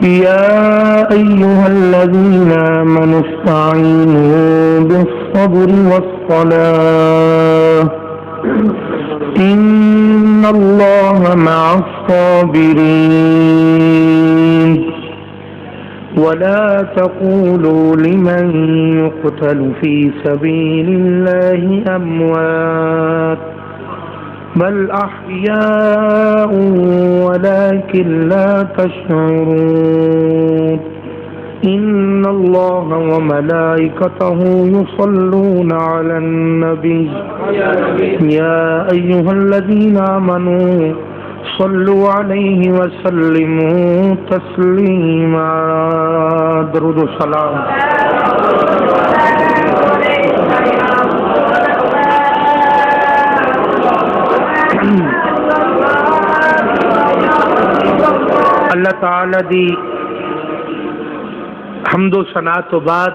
يا أيها الذين آمنوا استعينوا بالصبر والصلاة إن الله مع الصابرين ولا تقولوا لمن يقتل في سبيل الله أموات بل أحياء ولكن لا تشعرون إن الله وملائكته يصلون على النبي يا أيها الذين آمنوا صلوا عليه وسلموا تسليما درود السلام اللہ تعالی دی حمد و ثنا تو بعد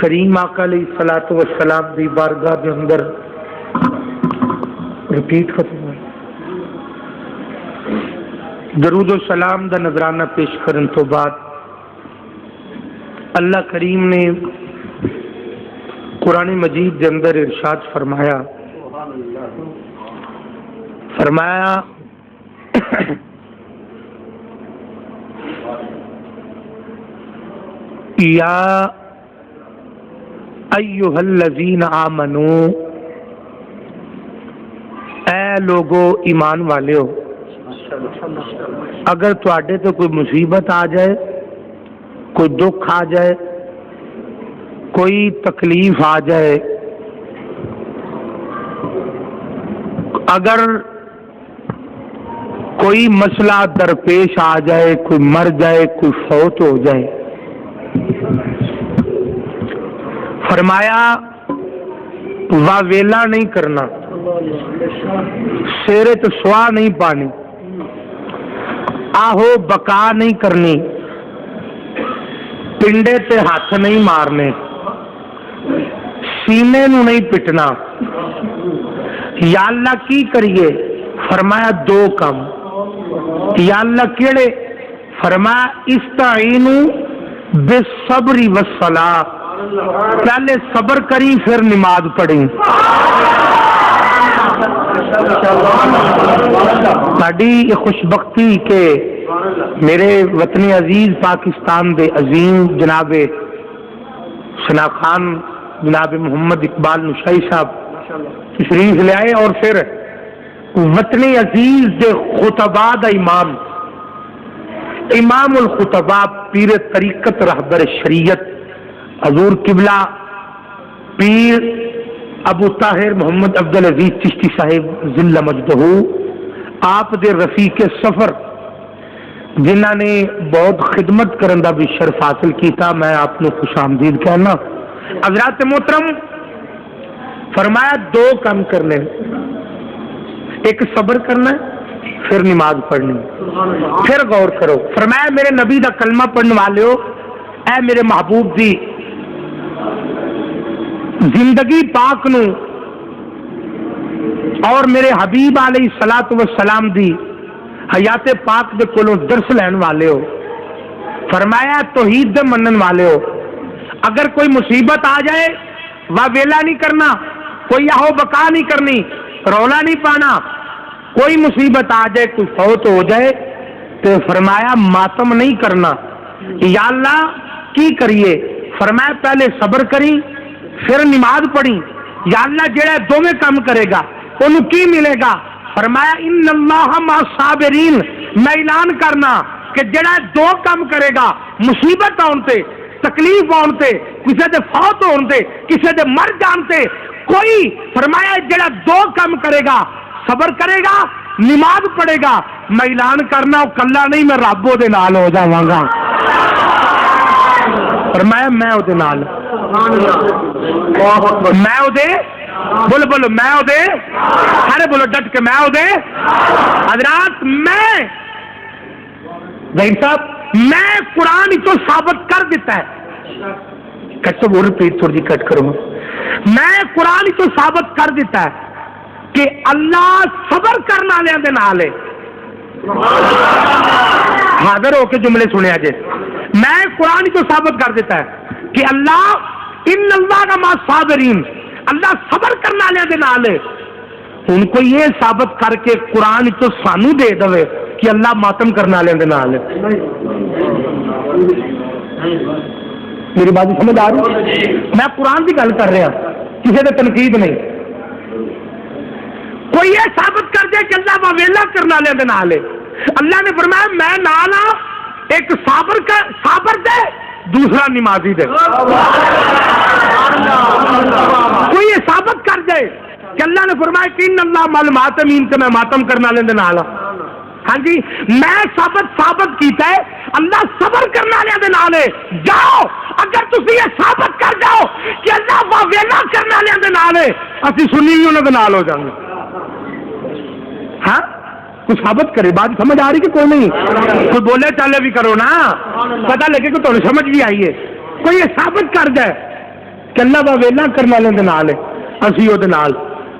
کریم آقا علیہ الصلوۃ والسلام دی بارگاہ دے اندر ریپیٹ ختم ہوئی درود و سلام دا نذرانہ پیش کرن تو بعد اللہ کریم نے قرآن مجید دے اندر ارشاد فرمایا یا ایھا الذین آمنو اے لوگو ایمان والے ہو، اگر تواڈے تو کوئی مصیبت آ جائے، کوئی دکھ آ جائے، کوئی تکلیف آ جائے، اگر کوئی مسئلہ درپیش آ جائے، کوئی مر جائے، کوئی فوت ہو جائے، فرمایا واویلا نہیں کرنا، سیرے تو سوا نہیں پانی، آہو بکا نہیں کرنی، پنڈے تے ہاتھ نہیں مارنے، سینے نو نہیں پٹنا۔ یا اللہ کی کریے؟ فرمایا دو کم۔ یا اللہ کیڑے؟ فرمایا استعینوا بالصبر والصلاۃ، پہلے صبر کری پھر نماز پڑھی۔ ساڈی خوش بختی کہ میرے وطنی عزیز پاکستان دے عظیم جناب ثنا خان جناب محمد اقبال نشائی صاحب تشریف لے آئے، اور پھر وطنی عزیز دے خطباء دا امام الخطباء پیر طریقت رہبر شریعت حضور قبلہ پیر ابو طاہر محمد عبدالعزیز چشتی صاحب ذل مجدہ آپ دے رفیق سفر جنہ نے بہت خدمت کرن دا بھی شرف حاصل کیتا، میں آپ نے خوش آمدید کہنا۔ حضرات محترم فرمایا دو کام کرنے، ایک صبر کرنا ہے، پھر نماز پڑھنی، پھر غور کرو۔ فرمایا میرے نبی دا کلمہ پڑھنے والے ہو، اے میرے محبوب دی زندگی پاک نو اور میرے حبیب علیہ الصلوۃ والسلام دی حیات پاک دے کولوں درس لین والے ہو، فرمایا توحید دے منن والے ہو، اگر کوئی مصیبت آ جائے واویلا نہیں کرنا، کوئی آہو بکا نہیں کرنی، رولا نہیں پانا، کوئی مصیبت آ جائے، کوئی فوت ہو جائے تو فرمایا ماتم نہیں کرنا۔ یا اللہ کی کریے؟ فرمایا پہلے صبر کری پھر نماز پڑھی۔ یا اللہ جڑا دوویں کام کرے گا انہوں کی ملے گا؟ فرمایا ان اللہ مع الصابرین، میں اعلان کرنا کہ جڑا دو کام کرے گا، مصیبت آن تے، تکلیف آن تے، کسی دے فوت ہون تے، کسی دے مر جان تے، کوئی فرمایا جڑا دو کام کرے گا، صبر کرے گا، نماز پڑھے گا، میں اعلان کرنا وہ کلا نہیں، میں رب دے نال ہو جاواں گا۔ فرمایا میں او دے نال، میں او دے، بولو بولو میں او دے، سارے بولو ڈٹ کے میں او دے۔ حضرات میں ظہیر صاحب میں قرآن تو ثابت کر دیتا ہے، کٹ تو بول ریپیٹ تھوڑی جی کٹ کروں، میں قرآن تو ثابت کر دیتا ہے کہ اللہ صبر کرنے والوں دے نال ہے۔ حاضر ہو کے جملے سنیا جے. میں قرآن کو ثابت کر دیتا ہے کہ اللہ ان اللہ کا ما صابرین، اللہ صبر کرنے والے دے نال ہے. ان کو یہ ثابت کر کے قرآن تو سانو دے دے کہ اللہ ماتم کرنے والے دے نال ہے. میری بات سمجھ آ رہی؟ میں قرآن کی گل کر رہا، کسی نے تنقید نہیں. کوئی یہ ثابت کر دے کہ اللہ واویلا کرنے والے دے نال ہے. اللہ نے فرمایا میں نال ہاں، ایک صابر دے، دوسرا نمازی دے. کوئی یہ ثابت کر دے کہ اللہ نے فرمایا کہ ان اللہ مال ماتمین، کہ میں ماتم کرنے والے دے نال ہاں. ہاں جی، میں ثابت کیتا ہے اللہ صبر کرنے والے دے نال ہے. جاؤ اگر تسی یہ ثابت کر جاؤ کہ اللہ واویلا کرنے والے دے نال ہے، اسی سنی بھی انہاں دے نال ہو جاؤں گے. ہاں کچھ ثابت کرے. بات سمجھ آ رہی کہ کوئی نہیں؟ کوئی بولے چالے بھی کرو نا، پتہ لگے کہ تمہیں سمجھ بھی آئی ہے. کوئی یہ ثابت کر دے کہ اللہ واویلا کرنے والے دے نال ہے، اسی وہ دے نال.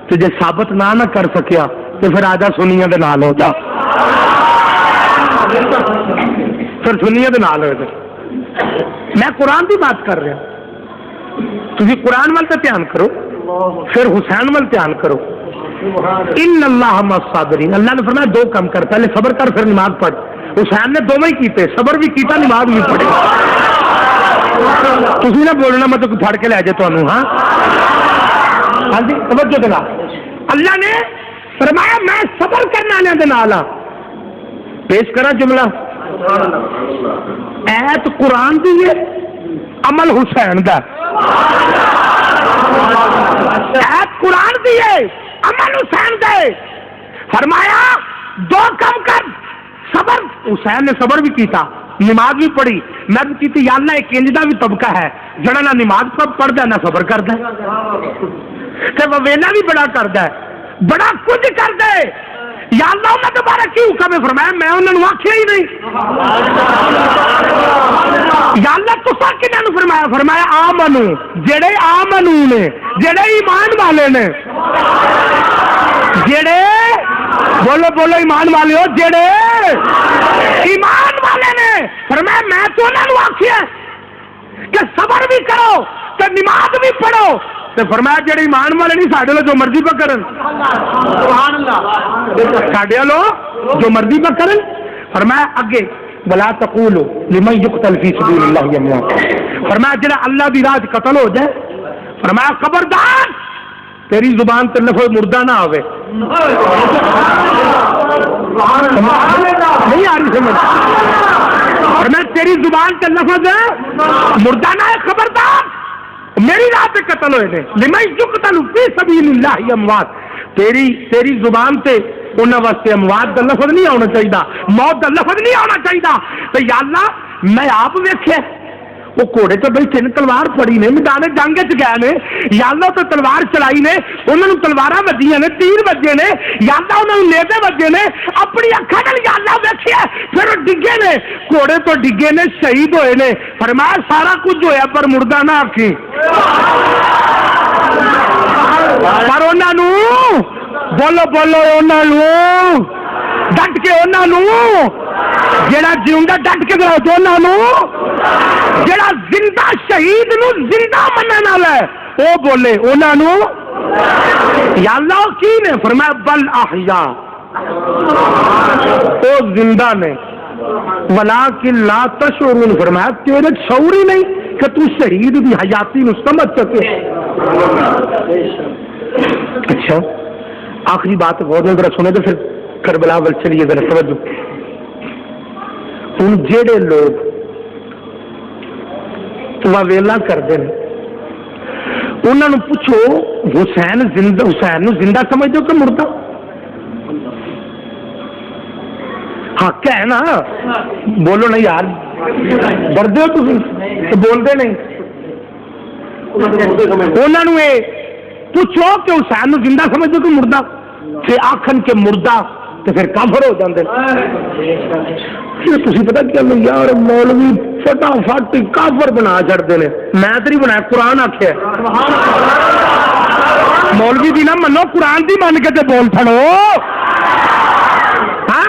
تو جے ثابت نہ کر سکیا تو پھر آجا سنیاں دے نال ہو جا، پھر سنیاں دے نال ہو جا. میں قرآن کی بات کر رہا، تسی قرآن وال تے دھیان کرو، پھر حسین وال دھیان کرو. ان اللہ مع الصابرین، اللہ نے فرمایا دو کام کر، پہلے صبر کر پھر نماز پڑھ. حسین نے دونوں ہی کیتے، صبر بھی کیتا نماز بھی پڑھی. تسی نہ بولنا میں تو پھڑ کے لے جائے تانوں. ہاں ہاں جی توجہ دینا. اللہ نے فرمایا میں صبر کرنے والے دے نال ہاں. پیش کرا جملہ، ایت قرآن دی ہے، عمل حسین دا. ایت قرآن دی ہے، عمل حسین دا. فرمایا دو کم کر، صبر. حسین نے صبر بھی کیتا، نماز بھی پڑھی. میں بھی کیتی یا اللہ ایک انج دا بھی طبقہ ہے جڑا نہ نماز پڑھدا نہ صبر کردا تے ویلا بھی بڑا کردا ہے، بڑا کچھ کردا ہے. یا اللہ انہاں دے بارے کی حکم ہے؟ فرمایا میں انہاں نوں آکھیا ہی نہیں. یا اللہ تساں کناں نوں فرمایا؟ فرمایا آمنو، جڑے آمنو نے، جڑے ایمان والے نے، جڑے بولو بولو ایمان والے ہو، جڑے ایمان والے نے. فرمایا میں تو انہاں نوں آکھیا کہ صبر بھی کرو تے نماز بھی پڑھو. تے فرمایا جڑے ایمان والے نہیں ساڈے لو جو مرضی پہ کرن. سبحان اللہ، ساڈے لو جو مرضی پہ کرن. فرمایا اگے ولا تقولوا لمن يقتل في سبيل الله اموات. فرمایا جڑا اللہ دی راہ قتل ہو جائے، فرمایا خبردار تیری زبان تے لفظ مردہ نہ آوے. نہیں آ رہی سمجھ؟ فرمایا تیری زبان تے لفظ مردہ نہ ہے، خبردار میری راہ پہ قتل ہوئے نے. لمن يقتل في سبيل الله اموات. تیری زبان تے انہاں واسطے اموات دا لفظ نہیں آنا چاہیے، موت دا لفظ نہیں آنا چاہیے. تو یا اللہ میں آپ ویکھیا وہ گھوڑے تو بیٹھے نے، تلوار پھڑی نے، میدان جنگ چ گئے نے. یا اللہ تو تلوار چلائی نے، انہوں نے تلواراں وجیاں نے، تیر وجے نے. یا اللہ انہوں نے نیزے وجے نے، اپنی اکھاں نال یا اللہ ویکھیا. پھر ڈگے نے، گھوڑے تو ڈگے نے، شہید ہوئے نے. فرمایا سارا کچھ ہویا پر مردہ نہ آکھی. پر انہاں نوں بولو بولو، انہاں نوں ڈٹ کے، انہاں نوں جڑا جیوندا ڈٹ کے دو، انہاں نوں جڑا زندہ شہید نو زندہ منن والا ہے وہ بولے انہاں نوں. یا اللہ کی نے فرمایا بل احیا، وہ زندہ نے ولکن لا تشعرون. فرمایا تیرے شعور ہی نہیں کہ تو شہید دی حیاتی نو سمجھ سکے. اچھا آخری بات غور سے ذرا سنے تو پھر کربلا ول چلیے ذرا توجہ. ہوں جہے لوگ واویلا کرتے ہیں انہوں نے پوچھو حسین نو زندہ سمجھ دو کہ مردہ؟ حق ہے نا، بولو نہیں یار، ڈردے ہو تم تو بولتے نہیں. انہوں نے پوچھو کہ حسین نو زندہ سمجھ دو کہ مردہ؟ پھر آخن کے مردہ تو پھر کافر ہو جاندے. تھی پتا کیا یار مولوی فٹافٹ کافر بنا چڑھتے ہیں. میں تو نہیں بنایا، قرآن آخیا. مولوی بھی نہ منو، قرآن بھی من کے بول پڑو. ہاں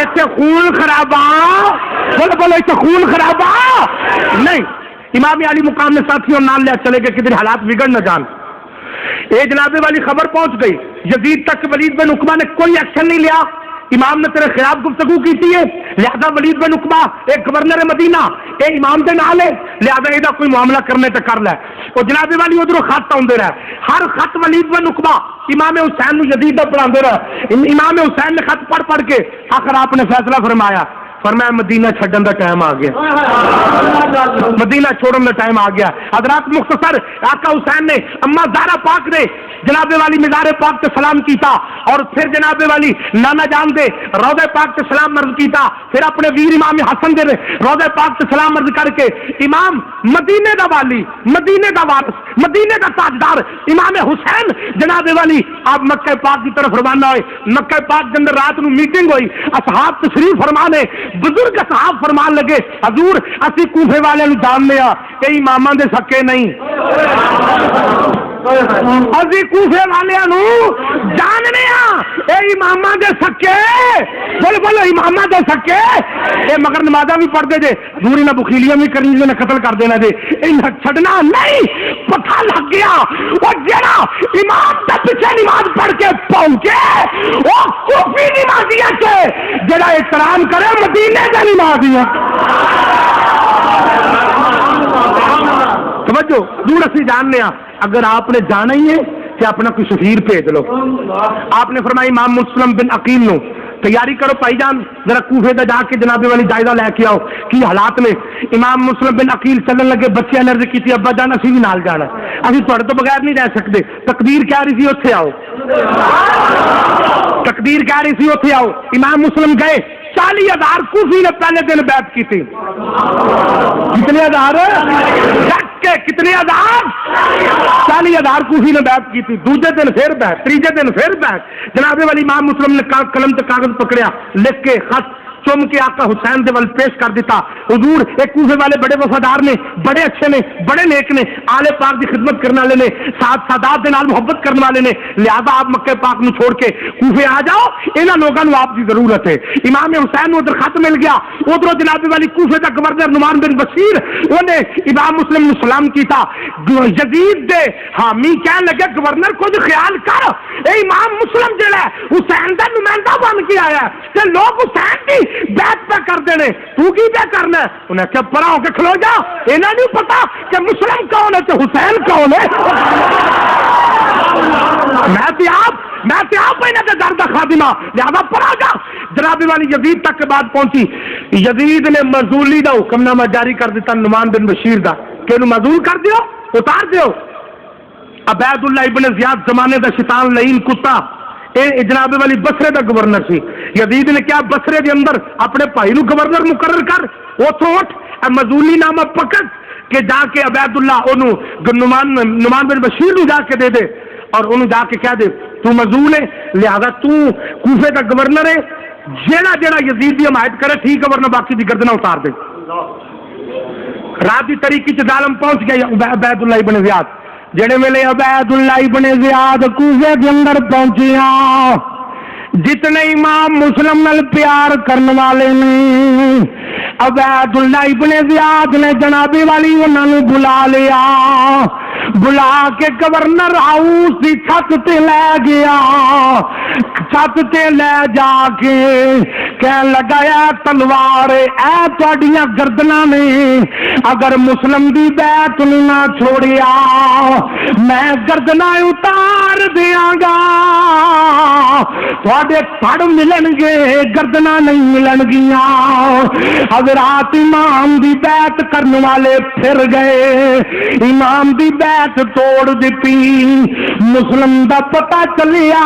ایسے خون خرابہ بولو بولو ایسے خون خرابہ نہیں. امام علی مقام نے ساتھیوں نال لیا چلے گئے کدھر حالات بگڑ نہ جان. ایک جناب والی خبر پہنچ گئی یزید تک ولید بن عقبہ نے کوئی ایکشن نہیں لیا. امام نے تیرے خلاف گفتگو کی تھی لہذا ولید بن عقبہ ایک گورنر مدینہ اے امام دے نال ہے لہذا یہ کوئی معاملہ کرنے تے کر لے. وہ جناب والی ادھر خط آتے رہے ہر خط ولید بن عقبہ امام حسین نو یزید دا پڑھاندے رہے. امام حسین نے خط پڑھ پڑھ کے آخر آپ نے فیصلہ فرمایا مدینہ چھڈن دا ٹائم آ گیا. مدینہ چھوڑن دا ٹائم آ گیا. حضرات مختصر آقا حسین نے اما زہرا پاک نے جناب والی مزار پاک تے سلام کیتا اور پھر جناب والی نانا جان دے روضہ پاک تے سلام عرض کیتا. پھر اپنے ویر امام حسن دے روضہ پاک تے سلام عرض کر کے امام مدینے دا والی مدینے دا وارث مدینے دا تاجدار امام حسین جناب والی آپ مکہ پاک کی طرف روانہ ہوئے. مکہ پاک کے اندر رات نو میٹنگ ہوئی. اصحاب تشریف فرمانے بزرگ صاحب فرمان لگے حضور اسی کوفے والے نو جاننے ہاں کہ اماماں دے سکے نہیں. اسی کوفے والے نو جاننے ہاں اے اماماں دے سکے بولو بولو اماماں دے سکے. اے مگر نمازاں بھی پڑھ دے جے حضور انہاں بخیلیاں بھی کرنی جے قتل کر دینا جے انہاں چھڈنا نہیں. پتہ لگ گیا او جڑا امام دے پیچھے نماز پڑھ کے پہنچے او کوفی نمازیاں کے جڑا احترام کرے مدینے دے نمازیاں. توجہ دور اسی جاننے ہاں اگر آپ نے جانا ہی ہے کہ اپنا کوئی سفیر بھیج لو. آپ نے فرمایا امام مسلم بن عقیل نو تیاری کرو بھائی جان ذرا کوفے دا جا کے جناب والی جائزہ لے کے آؤ کی حالات نے. امام مسلم بن عقیل چلن لگے بچے نے عرض کی تھی ابا جان اسی بھی نال جانا اسی تھوڑے تو بغیر نہیں رہ سکتے. تقدیر کہہ رہی تھی اوتھے آؤ تقدیر کہہ رہی تھی اوتھے آؤ. امام مسلم گئے 40,000 کوفی نے پہلے دن بیعت کی تھی. کتنے ہزار کتنے ہزار 40,000 کوفی نے بیعت کی تھی. دوسرے دن پھر بیعت تیسرے دن پھر بیعت. جناب والی امام مسلم نے قلم تے کاغذ پکڑیا لکھ کے خط چم کے آقا حسین دے ول پیش کر دیتا. حضور ایک کوفے والے بڑے وفادار نے بڑے اچھے نے بڑے نیک نے آل پاک دی خدمت کرنے والے نے سادات دے نال محبت کرنے والے نے لہذا آپ مکہ پاک نو چھوڑ کے کوفے آ جاؤ انہاں لوگاں نو آپ دی ضرورت ہے. امام حسین نو ادھر خط مل گیا. ادھر جناب والی کوفے دا گورنر نعمان بن بشیر اونے امام مسلم نو سلام کیتا. یزید دے حامی کہنے لگے گورنر کچھ خیال کر اے امام مسلم جڑا حسین دا نمائندہ بن کے آیا ہے تے لوگ حسین دی بیعت پہ کر دینے تو کی پہ کرنا ہے. انہیں کہا پڑا ہو کے کھلو جا انہیں نہیں پتا کہ مسلم کون ہے تو حسین کون ہے. میں تے آپ انہیں کے در دا خادمہ لہذا پڑا جا. جناب والی یزید تک کے بعد پہنچی. یزید نے معزولی دا حکم نامہ جاری کر دیتا نعمان بن بشیر دا کہ انہوں معزول کر دیو اتار دیو. عبید اللہ ابن زیاد زمانے دا شیطان لعین کتا اے جناب والی بصرے دا گورنر سی. یزید نے کیا بصرے دے اندر اپنے بھائی نو گورنر مقرر کر اوتھوں اٹھ مزولی نامہ پکڑ کہ جا کے عبید اللہ اونوں نعمان بن بشیر نو جا کے دے دے اور انہوں جا کے کہہ دے تو مزول ہے لہذا تو کوفے دا گورنر ہے جیڑا جیڑا یزید دی حمایت کرے ٹھیک ہے ورنہ باقی دی گردناں اتار دے. رات دی طریقی چ ظالم پہنچ گیا عبید اللہ ابن زیاد. جڑے ویلے عبید اللہ ابن زیاد کوفے دے اندر پہنچیا جتنے امام مسلم نال پیار کرنے والے نے عبید اللہ ابن زیاد نے جنابی والی انہاں نوں بلا لیا. بلا کے گورنر ہاؤس کی چھت تے لے گیا. چھت تے لے جا کے کہن لگایا تلوار اے تہاڈیاں گردناں نے اگر مسلم دی بیعت نہ چھوڑیا میں گردناں اتار دیاں گا. تہاڈے پھڑ ملن گے گردناں نہیں ملن گیاں. حضرات امام دی بیعت کرنے والے پھر گئے. امام دی بیعت توڑ دیتی. مسلم دا پتہ چلیا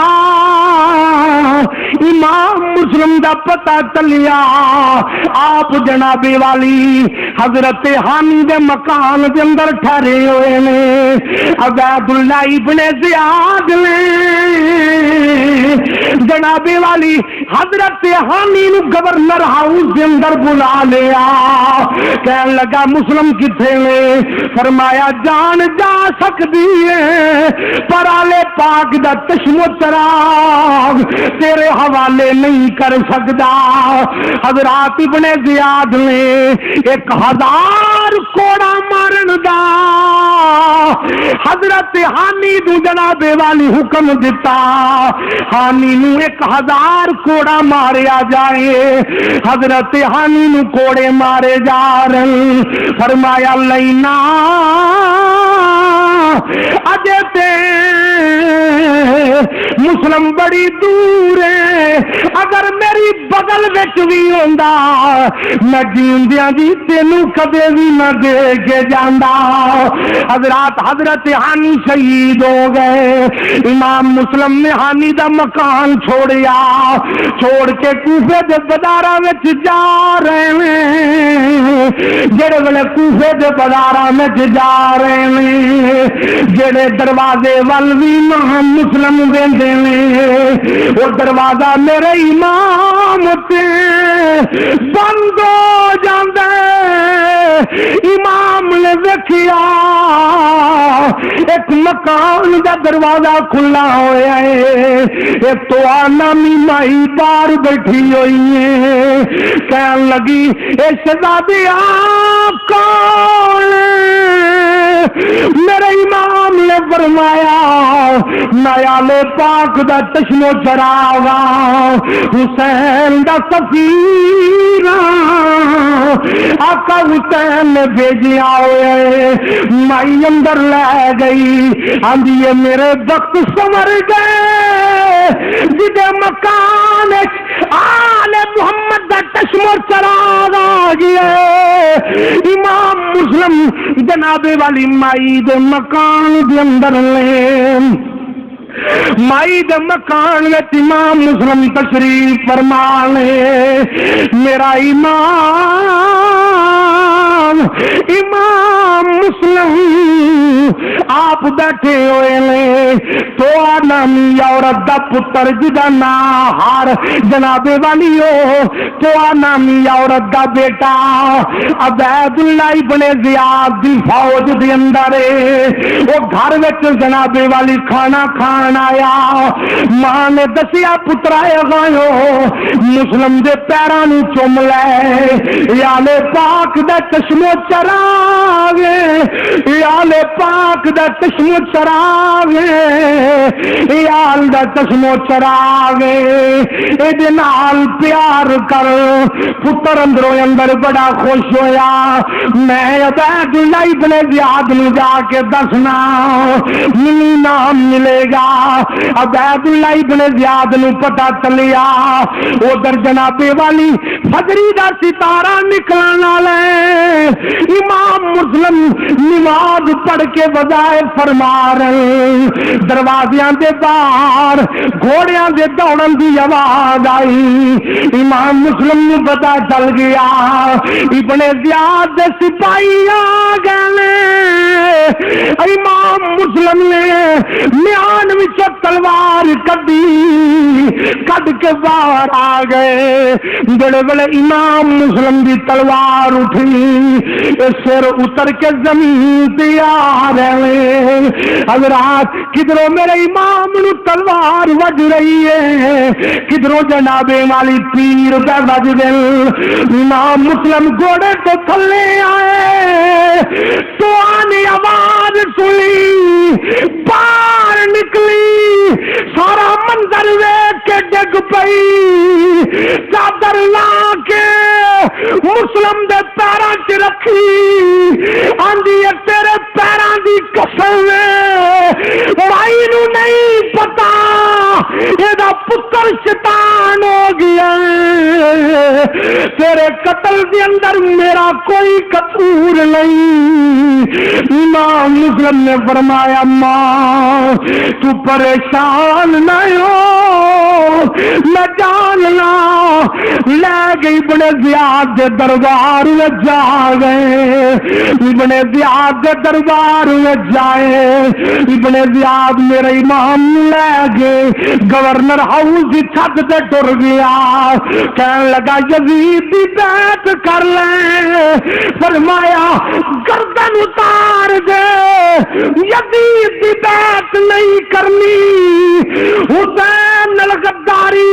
امام مسلم دا پتہ چلیا آپ جنابی والی حضرت حامی دے مکان دے اندر ٹھہرے ہوئے نے. عبید اللہ ابن زیاد نے جنابی والی حضرت ہانی نو گورنر ہاؤس دے اندر بلا لیا، کہن لگا مسلم کتھے نے؟ فرمایا جان جا سکتی ہے پر آلے پاک دا چشم و چراغ تیرے حوالے نہیں کر سکتا۔ حضرات ابن زیاد نے 1000 کوڑا مارن دا حضرت ہانی نو جناب والی حکم دیتا، ہانی نو 1000 کوڑا ماریا جائے۔ حضرت ہانی نو کوڑے مارے جا رہے، فرمایا لینا اجے تے مسلم بڑی دور ہے، اگر میری بغل وچ بھی ہوندا میں جیندیاں جی تینوں کدے بھی نہ دے کے جاندا۔ حضرات حضرت ہانی شہید ہو گئے۔ امام مسلم نے ہانی دا مکان چھوڑیا، چھوڑ کے کوفے دے بازاراں وچ جا رہے ہیں۔ جڑے ویلے کوفے دے بازاراں وچ جا رہے ہیں، جڑے دروازے ول بھی امام مسلم ویندے نے، وہ دروازہ میرے امام تے بند ہو جاندا ہے۔ امام نے دیکھیا ایک مکان دا دروازہ کھلا ہوا ہے، ایک تو نامی مائی باہر بیٹھی ہوئی ہے۔ کہن لگی اے شہزادی آپ کون؟ میرے امام نے فرمایا نیال پاک دا چشم و چراغ حسین دا سفیر آقا حسین نے بھیجیا ہوئے۔ مائی اندر لے گئی، آندھی میرے وقت سمر گئے جدے مکان آل محمد دا چشم و چراغ آ گیا۔ امام مسلم جناب والی مائی دے مکان دے اندر لے، مائی دے مکان وچ امام مسلم تشریف فرما لے۔ میرا امام مسلم آپ بیٹھے ہوئے نے، تو نامی عورت دا پتر جدا نام ہار جناب والی ہو، تو نامی عورت دا بیٹا عبید اللہ ابن زیاد دی فوج دے اندر وہ گھر وچ جناب والی کھانا کھان آیا۔ ماں نے دسیا پترا گایو مسلم دے پیراں نوں چوم لے، یال پاک دا چشم و چراغ، یال پاک دا چشم و چراغ، یال دا چشم و چراغ، اے نال پیار کر۔ پتر اندروں اندر بڑا خوش ہویا، میں عبید اللہ ابن زیاد نوں جا کے دسنا منی نام ملے گا۔ عبید اللہ ابن زیاد نوں پتہ چلیا ادھر جناب والی فجری دا ستارہ نکلن والا ہے۔ امام مسلم نماز پڑھ کے بجائے فرما رہے، دروازیاں دے باہر گھوڑیاں دے دوڑن دی آواز آئی۔ امام مسلم نوں پتہ چل گیا ابن زیاد دے سپاہی آ گئے۔ امام مسلم نے میان وچوں تلوار کڈ کے باہر آ گئے۔ بڑے بڑے امام مسلم دی تلوار اٹھی، سر اتر کے زمین تے آ رہے۔ حضرات کدھروں میرے امام نو تلوار وج رہی ہے، کدھروں جناب والی تیر پہ وج دل۔ امام مسلم گھوڑے تو تھلے آئے تو آنے آواز سنی، باہر نکلی، سارا منظر ویکھ کے ڈگ پئی، چادر لا کے مسلم دے پیراں چ رکھی، آندی تیرے پیراں دی قسم مائی نو نہیں پتا اے دا پتر شیطان ہو گیا۔ تیرے قتل دے اندر میرا کوئی قصور نہیں۔ امام مسلم نے فرمایا ماں تو پریشان نہ ہو، میں جاننا لے گئی ابن زیاد دے دربار میں جا گئے، ابن زیاد دے دربار میں جائے، ابن زیاد میرے امام لے گئے، گورنر ہاؤس کی چھت تے ٹر گیا، کہنے لگا یزید دی بیعت کر لیں، فرمایا گردن اتار دے، یزید دی بیعت نہیں کرنی، حسین غداری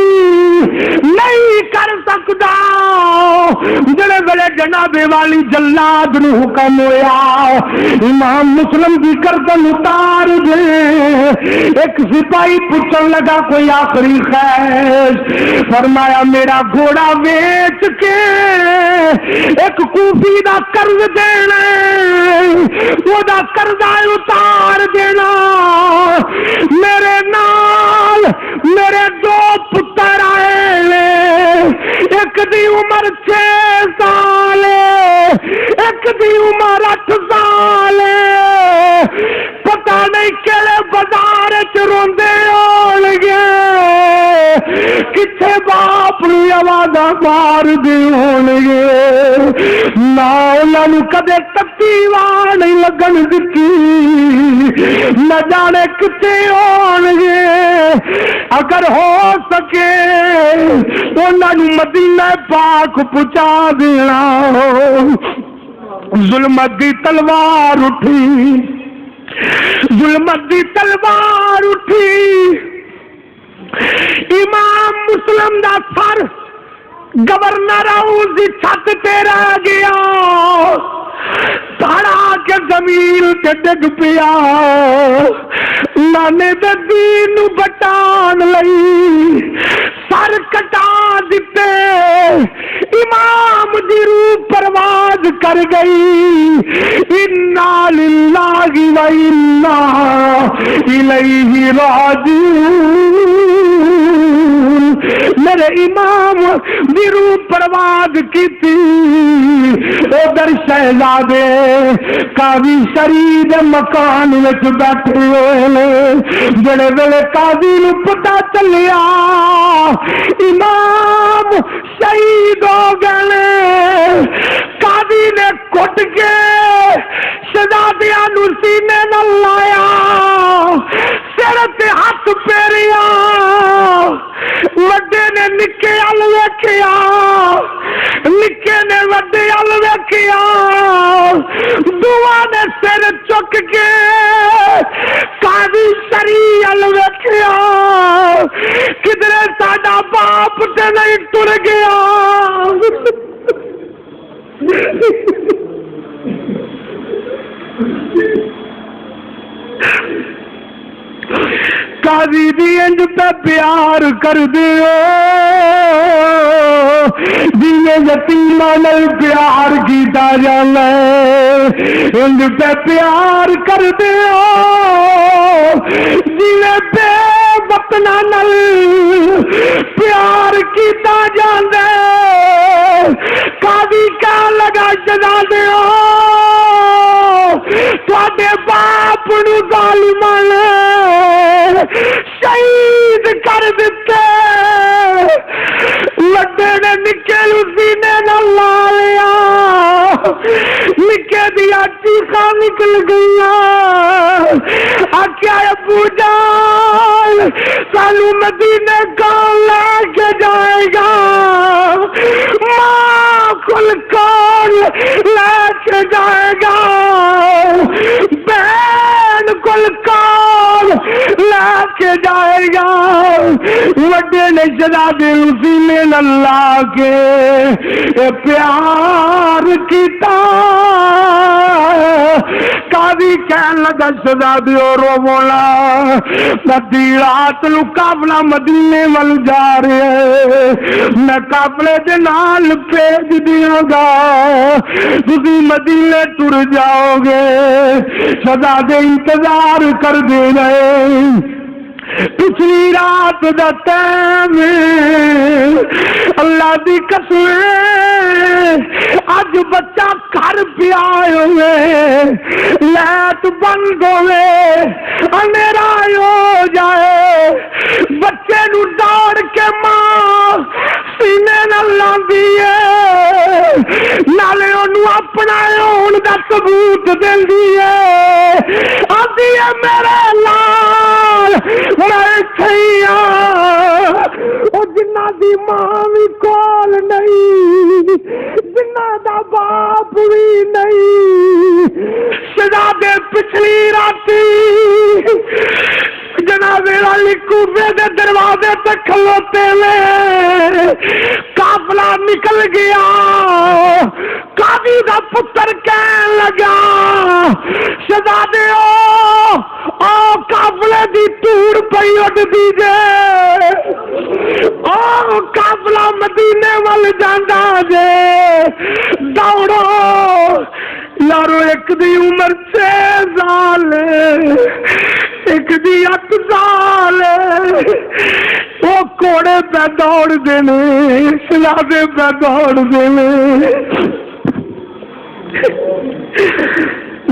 نہیں کر سکتا۔ جڑے ویلے جناب والی جلاد نو حکم ہویا امام مسلم کی گردن اتار دے، ایک سپاہی پوچھنے لگا کوئی آخری خیر، فرمایا میرا گھوڑا بیچ کے ایک کوفی دا قرض دینا، وہ دا قرضہ اتار دینا، میرے نال میرے دو پتر آئے، ایک دی عمر 6 سال، ایک دی عمر 8 سال، پتہ نہیں کہڑے بازار چ روندے ہون گے، کتنے باپ نو آوازاں مار دے ہون گے، نہ انہاں نوں کدے تتی واہ نہیں لگن دتی، نہ جانے کتے ہون گے، اگر ہو سکے انہاں نوں مدینہ پاک پہنچا دینا۔ ظلمت دی تلوار اٹھی، ظلمت دی تلوار اٹھی، امام مسلم دا سر گورنر ہاؤس دی چھت تے رہ گیا، دھڑا کے زمین تے ڈگ پیا، نانے دے دین نو بٹان لئی سر کٹا دیتے، امام دی روح پرواز کر گئی، انا للہ و انا الیہ راجعون، میرے امام دی روح پرواز کی تھی، ادھر شہزادے قاضی شریف مکان وچ بیٹھے ہوئے، جڑے ویلے قاضی نو پتہ چلیا امام شہید ہو گئے، قاضی نے کٹ کے شہزادیاں نو سینے نال لایا، سر تے ہاتھ پھیریا، وڈے نے نکے ال ویکھیا، نکے نے وڈے ال ویکھیا، دعا نے سر چک کے قاضی شریع ال ویکھیا، کدھر ساڈا باپ تے نہیں ٹر گیا۔ قاضی دی انج پہ پیار کر دیو جیویں یتیماں نال پیار کیتا جاندا ہے، انج پہ پیار کر دیو جیویں بے وطناں نال پیار کیتا جاندا ہے۔ قاضی کہن لگا شہزادیو تواڈے باپ نو ظالماں نے شہید کر دیتے، وڈے نے نکے نو سینے نال لا لیا، نکے دیا چیخاں نکل گئیاں، آکھیا ابو جان سانو مدینے کون لے کے جائے گا، ماں کل کون لے کے جائے گا، بہن کل کون لے کے جائے گا۔ وڈے نے شہزادے سینے نال لا کے پیار کیتا، قاضی کہن لگا شہزادیو روو نا، ندی رات نو قافلہ مدینے ول جا رہے ہے، میں قافلے دے نال بھیج دیاں گا، تسی مدینے ٹر جاؤ گے۔ شہزادے انتظار کر دے رہے، پچھلی رات دا ٹائم اللہ دی قسم اج بچہ گھر پیا ہوئے لائٹ بند ہوئے اندھیرا ہو جائے بچے نو دوڑ کے ماں سینے نال لاندی ہے نالے اونوں اپنا ہون دا ثبوت دیندی ہے آندی ہے میرے لال میں کھیا او جنہ دی ماں بھی کول نہیں جنہ دا باپ بھی نہیں شہزادے پچھلی راتی جناب علی کوفے دے دروازے تے کھلوتے ہوئے قافلہ نکل گیا قاضی دا پتر کہن لگا شہزادے او قافلے دی ٹور پئی اڈ دی جے او قافلہ مدینے ول جاندا جے دوڑو یارو ایک دی عمر 6 سال ایک دی 8 سال وہ کوڑے پہ دوڑ دینے شہزادے پہ دوڑ دینے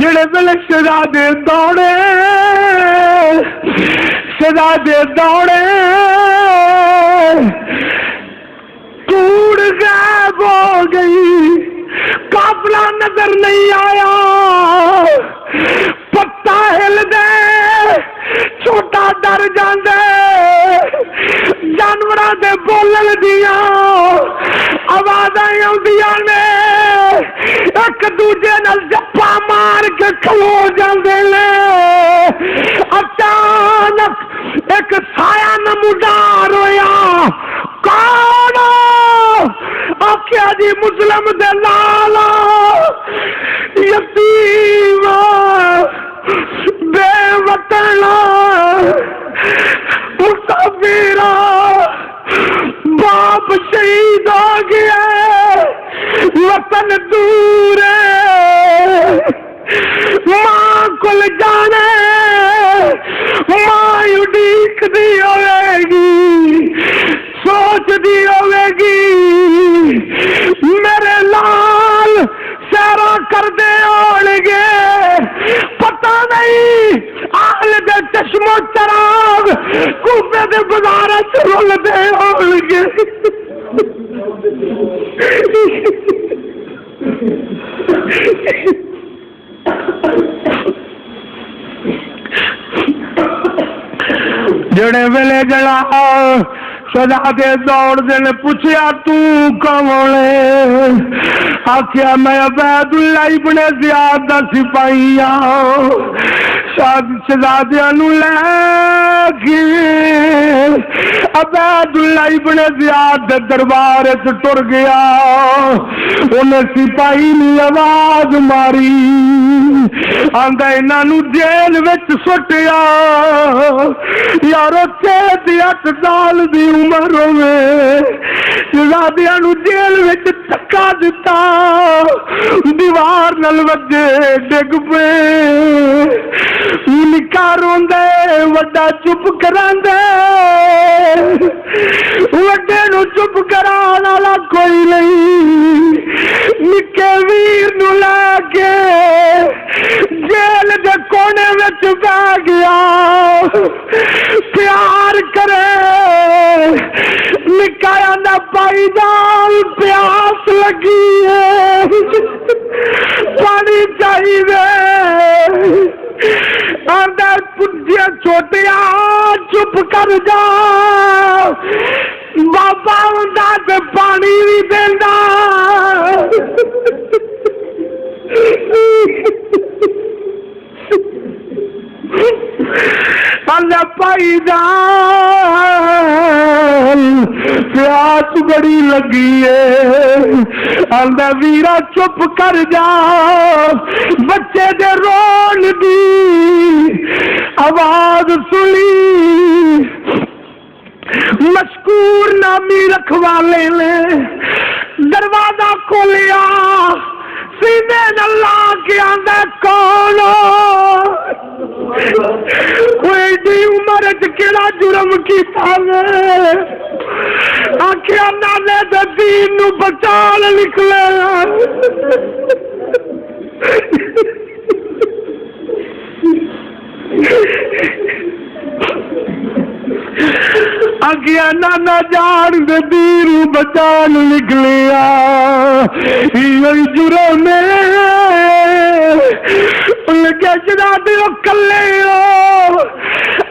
جڑے پہلے شہزادے دوڑے ٹوڑ غائب ہو گئی قافلہ نظر نہیں آیا پتا ہل دے چھوٹا ڈر جاندے جانوراں دے بولن دیاں آوازاں آوندیاں نے ایک دوجے نال جپا مار کے کھلو جاندے نے اچانک ایک سایہ نمودار ہویا کون آخیا جی مسلم دے لالا یتیم بے وطن مسافر باپ شہید ہو گیا وطن دور ماں کل جانے ماں اڈیک دی ہوئے گی سوچ دی ہوئے گی میرے لال سیرا کر دے ہون گے پتہ نہیں آل دے چشم و چراغ کوفے دے بازار رول دے ہون گے جڑے ویلے جڑا شہزادے دوڑ دے پوچھیا تو کون ہے آخیا میں عبید اللہ ابن زیاد دا سپاہی ہوں شہزادے نو لے کے عبید اللہ ابن زیاد دے دربار وچ ٹر گیا انہیں سپاہی نے آواز ماری آندا انہاں نو جیل وچ سٹیا یارو 8 سال دی عمر ہوئے شہزادیاں نو جیل وچ دھکا دتا دیوار نال وجے ڈگ پے نکا روندے وڈا چپ کراندے وڈے نو چپ کران والا کوئی نہیں نکے ویر نو لے کے جیل دے کونے وچ بہ گیا پیار کرے نکایا نہ پائی جان پیاس لگی ہے پانی چاہیے اندر پجیا چھوٹیا چپ کر جا بابا ہوندا تے پانی بھی دیندا اللہ پائی جان پیاس بڑی لگی ہے اللہ ویرا چپ کر جا بچے دے رون دی آواز سنی مشکور نامی رکھوالے نے دروازہ کھولیا سینے اللہ کے آندہ کون کوئی دی عمر کے کیڑا جرم کیتا میں آکھیا نانے دے دین نو بچان نکلے آگیا نانا جان دے دین بچان نکلیا یہ جرم لگے جنا دیو کلے ہو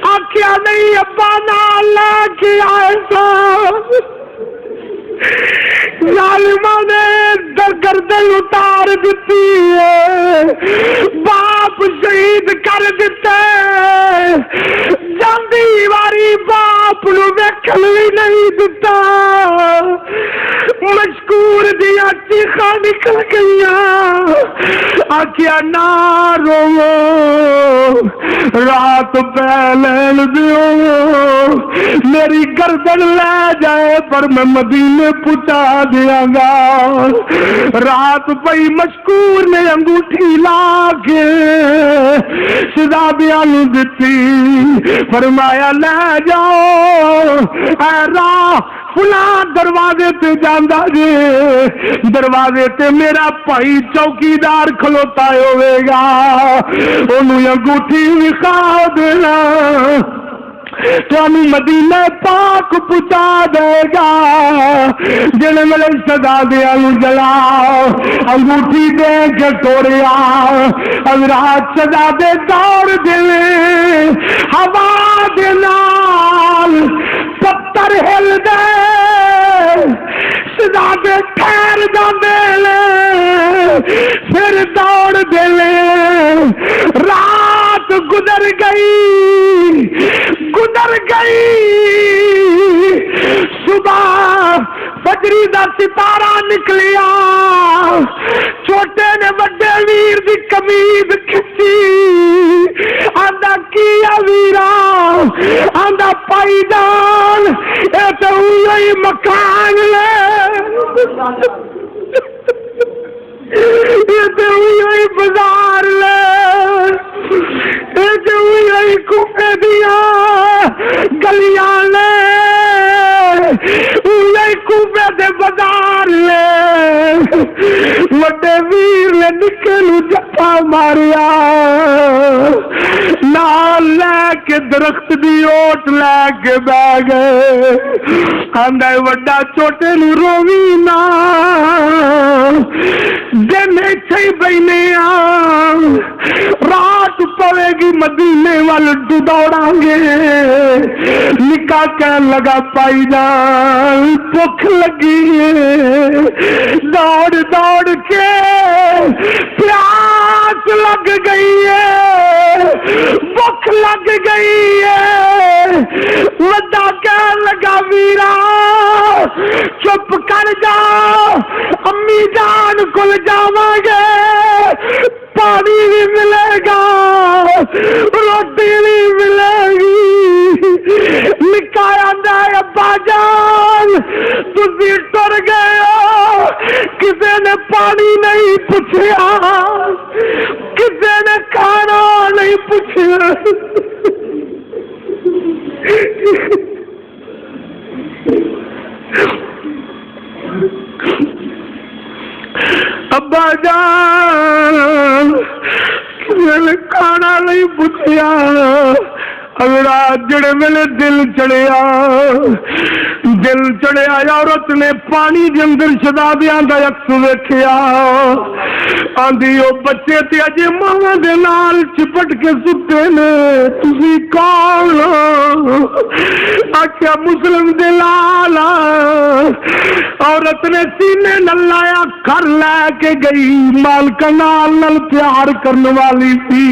آکیا نہیں ابا نال لے ایسا ظالمہ نے در گردن اتار دیتی ہے باپ شہید کر دیتے جاندی واری باپ نو ویکھن بھی نہیں دیتا مشکور دیا چیخاں نکل گئیاں آکیا نہ رو رات پہلے دیو میری گردن لے جائے پر میں مدینے پہنچا دیا گا رات پئی مشکور نے انگوٹھی لا کے شہزادیاں نو دتی فرمایا لے جاؤ اے راہ فلاں دروازے تے جاندا جے دروازے تے میرا بھائی چوکیدار کھلوتا ہوئے گا انہوں انگوٹھی وکھا دینا تو مدینہ پاک پہنچا دے گا جن میرے شہزادیاں نو جلا انگوٹھی دے کے توڑیا حضرات شہزادے دوڑ دے ہوا دے نال پتھر ہل دے شہزادے ٹھہر جاندے پھر دوڑ دے رات گزر گئی صبح فجری دا ستارہ نکلیا چھوٹے نے وڈے ویر دی قمیض کھچی آندا کیا ویرا آندا پائی جان اے تے ہوئی مکان لے اے تے ہوئی بازار لے اے تے ہوئی کوفے دیا گلیاں لے کوفے دے بازار لے وڈے ویر نے نکے نو جفا ماریا نال لے کے درخت دی اوٹ لے کے بہ گئے آندا وڈا چھوٹے نو رووی نا دن ایتھے ہی بیٹھے رات پوے گی مدینے وال دوڑاں گے نکاح کہن لگا پائی جان بھوک لگی ہے دوڑ دوڑ کے پیاس لگ گئی ہے بھوک لگ گئی ہے وڈا کہن لگا ویرا چپ کر جا امی جان کل جاواں گے پانی بھی ملے گا روٹی بھی ملے گی نکایا جائے ابا جان تسی ٹر گئے ہو کسی نے پانی نہیں پوچھا کسی نے کھانا نہیں پوچھا ابا جان میں نے کھانا نہیں پوچھیا اگلا جڑے میرے دل چڑھیا عورت نے پانی دے اندر شہزادیاں دا عکس ویکھیا آندی او بچے تے اجے ماواں دے نال چپٹ کے ستے نے تسی کون آکھیا مسلم دے لالا عورت نے سینے نال لایا گھر لے کے گئی مالکا نال پیار کرنے والی تھی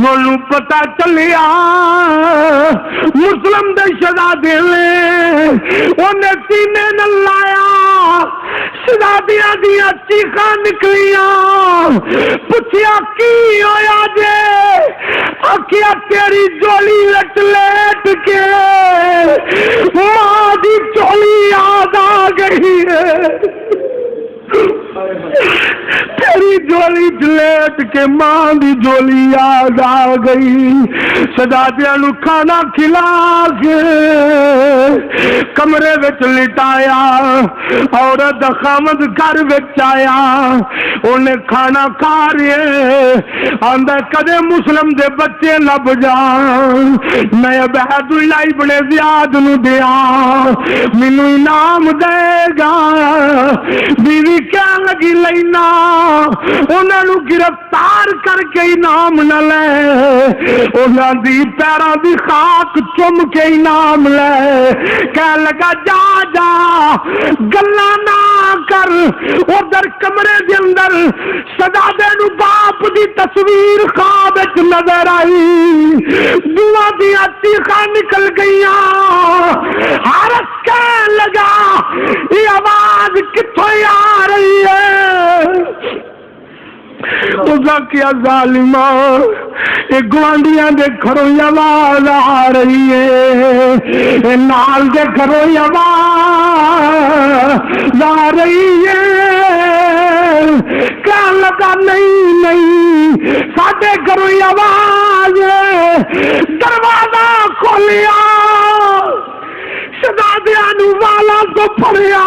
مولو پتہ چلیا مسلم دے شہزادے انہیں سینے نال لایا شہزادیاں دیا چیخاں نکلیاں پوچھیا کی ہویا جے آکھیا تیری جولی لٹ لیٹ کے ماں دی چولی یاد آ گئی ہے تیری جولی چلیٹ کے ماں دی جولی یاد آ گئی. شہزادیاں نو کھانا کھلا کے کمرے وچ لٹایا. عورت دا خامد گھر وچ آیا, انہیں کھانا کھا رہے آندا کدے مسلم دے بچے لب جان میں عبید اللہ ابن زیاد نو دیا مینوں انعام دے گا. بیوی کہن لگی لینا انہاں نو گرفتار کر کے انعام نہ لے, انہاں دی پیراں دی خاک چم کے انعام لے. کہن لگا جا جا گلاں نہ کر. ادھر کمرے دے اندر شہزادے نو باپ دی تصویر خواب وچ نظر آئی. دعا دی چیخاں نکل گئیاں. حارث کہن لگا یہ آواز کتھوں آ رہی ہے؟ اس کیا ظالمہ یہ گوانڈیاں دے گھروں آواز آ رہی ہے, نال دے گھروں آواز آ رہی ہے. کہنے لگا نہیں نہیں ساڈے گھروں آواز ہے. دروازہ کھولیا, شہزادیاں نو والا تو پھڑیا,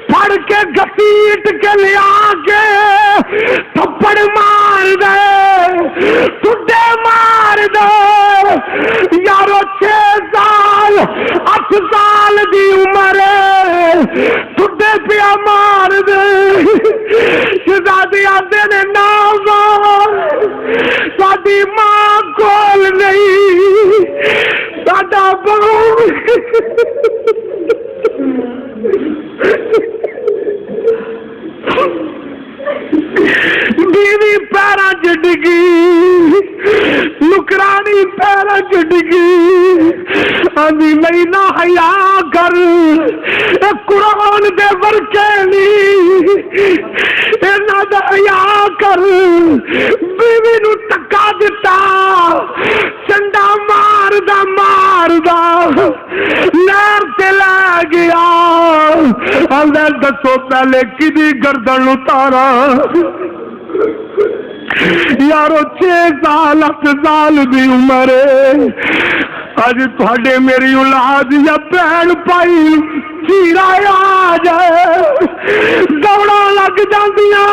پھڑ کے گھسیٹ کے لیا کے تھپڑ مار دے, ٹڈے مار دے. یارو 6 سال 8 سال دی عمر ٹڈے پیا مار دے. شہزادی آدھے نے نام ساڈی ماں کول نہیں ساڈا بہو بیوی پیراں چ ڈگی, نکرانی پیراں چ ڈگی. آندی میری نہ حیا کر, قرآن دے ورکے نہیں انہاں دا حیا کر. بیوی نو ٹکا دتا, چنڈا ماردا ماردا نہر تے لے گیا. آندا دسو پہلے کدی گردن اتارا. یارو 6 سال 8 سال دی عمر اج تھوڑے میری اولاد یا بہن پائی چیرا آ جائے دوڑا لگ جاندیاں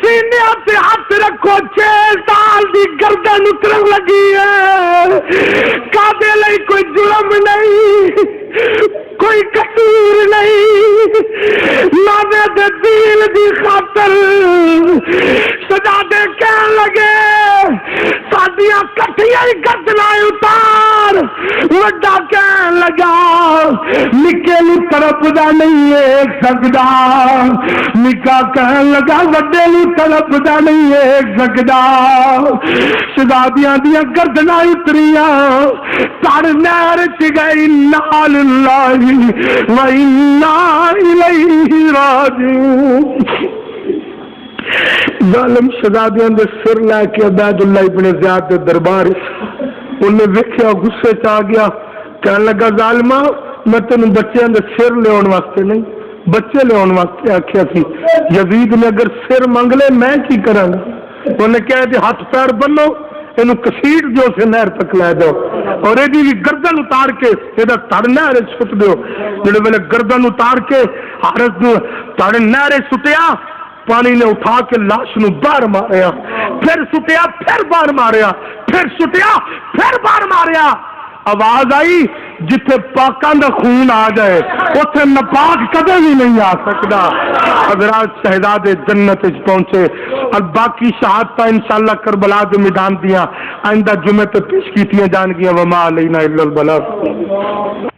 سینے تے ہاتھ رکھو. 6 سال دی گردن اترن لگی ہے. کعبے لئی کوئی جرم نہیں, کوئی قصور نہیں. ناوے دے دین دی خاطر شہزادے کہن لگے ساڈیاں کٹھیاں ہی گردناں اتار. وڈا کہن لگا نکے نو طرف دا نہیں ایک سکدا. نکا کہن لگا وڈے نو طرف دا نہیں ایک سکدا. شہزادیاں دیاں گردناں اتریاں تڑ نہر چ گئی. نال اللہ و انا الیہ راجعون. ظالم شہزادیاں دے سر لے کے عبید اللہ ابن زیاد دے دربار انہیں ویکھیا غصے چ آ گیا. کہنے لگا ظالمہ میں تینوں بچیاں دے سر لے آن واسطے نہیں بچے لے آن واسطے آکھیا سی. یزید نے اگر سر منگ لے میں کی کراں گا؟ انہیں کہا کہ ہاتھ پیر بنو اینو کسیٹ جو سے نہر تک لے دو اور یہ بھی گردن اتار کے یہ تڑ نہر سٹ دو. جڑے ویلے گردن اتار کے حارث نو تڑ نہر سٹیا, پانی نے اٹھا کے لاش نو باہر ماریا, پھر سٹیا پھر باہر ماریا, پھر سٹیا پھر باہر ماریا. آواز آئی جتھے پاکاں دا خون آ جائے اتھے ناپاک کدے بھی نہیں آ سکتا. حضرات شہزادے جنت وچ پہنچے اور باقی شہادت انشاءاللہ کربلا دے میدان دیاں آئندہ جمعے تے پیش کیتیاں جان گیاں. وما علینا الا البلاغ.